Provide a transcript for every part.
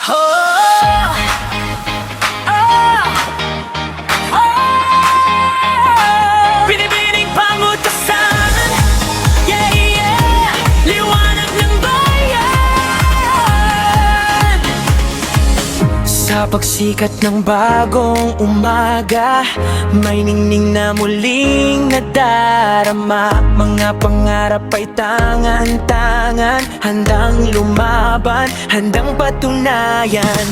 Oh, oh, oh. Binibining pangutasan, yeah, yeah. Liwanag ng bayan. Sa pagsikat ng bagong umaga, may ningning na muling nadarama. Mga pangarap ay tangan-tangan, handang lumaban, handang patunayan.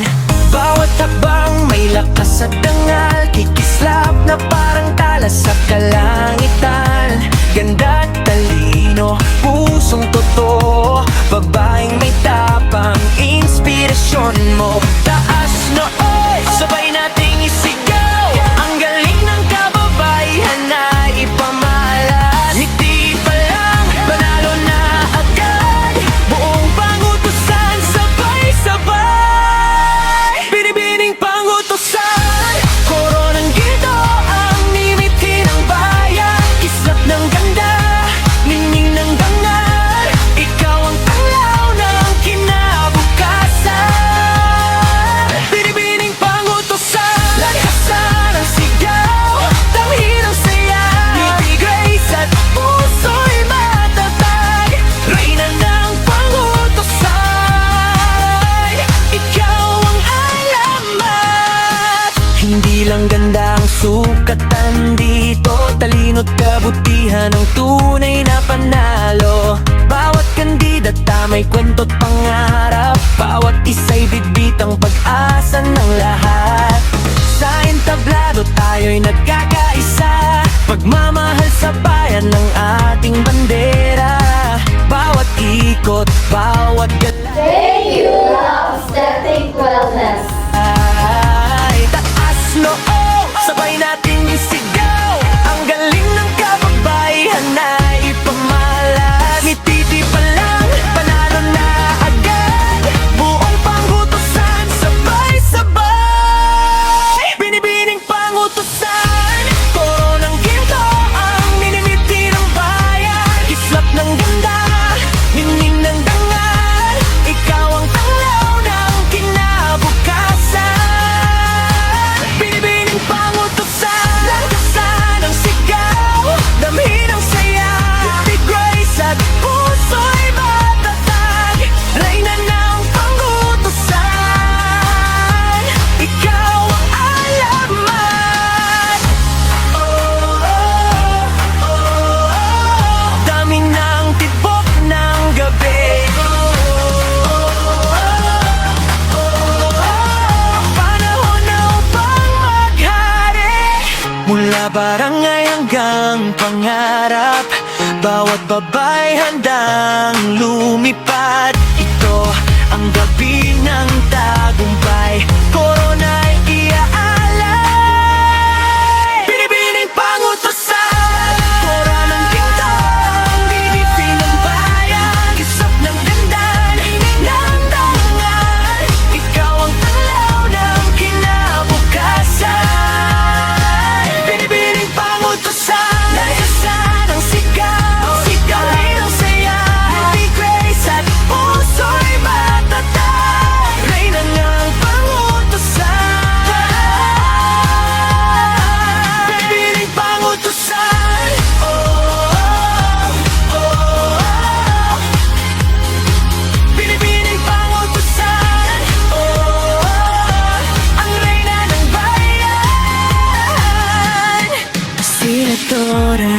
Bawat hakbang may lakas at dangal, kikislap na parang tala sa kalangitan. Ganda at talino, pusong totoo, babaeng may tapang, inspirasyon mo. Taas nooy, sabay nating isigaw, ang galing ng kababaihan na ipamalas. Ngiti pa lang, panalo na agad, buong pangutusan sabay-sabay. Binibining pangutusan, koronang gito ang nimiti ng bayan. Kislap ng ganda, ningning ng dangal, ikaw ang tanglaw ng kinabukasan. Binibining pangutusan, lakasan ang sigaw, tamhin ang saya, ngiti, grace at puso'y matatag. Reyna ng pangutusan, ikaw ang alamat. Hindi lang ganda ang sukatan dito, talino't kabutihan ang tunay na panalo. Bawat kandidata may kwento't pangarap, bawat isa'y bitbit ang pag-asa ng lahat. Sa entablado tayo'y nagkakaisa, pagmamahal sa bayan ng ating bandera. Bawat ikot, bawat gala Thank you, Aesthetic Wellness. ay taas noo, sabay natin isigaw, ang galing ng kababaihan na ipamalas. Ngiti pa lang, panalo na agad, buong pangutusan sabay-sabay. Binibining pangutusan, koronang ginto ang minimiti ng bayan. Kislap ng ganda, ningning ng dangal, ikaw ang tanglaw ng kinabukasan. Binibining pangutusan, lakasan ang sigaw, damhin ang saya, ngiti, grace at puso'y matatag. Reyna ng pangutusan, ikaw ang alamat. Oh, oh, oh, oh. Dami ng tibok ng gabi. Oh, oh, oh, oh. Panahon na upang maghari, mula barangay hanggang pangarap, bawat babay handang lumipad. Ito ang gabi ng tagumpay, korona'y iaalay. Binibining pangutusan, koronang ginto ang dinipin ng bayan. Kislap ng ganda, ningning ng dangal, ikaw ang tanglaw ng kinabukasan. Binibining pangutusan, lakasan ang sigaw, damhin ang saya, ngiti, grace at puso'y matatag. Reyna ng pangutusan, binibining pangutusan. Oh, oh, oh, oh. Binibining pangutusan, oh, oh. Ang reyna ng bayan, Senadora.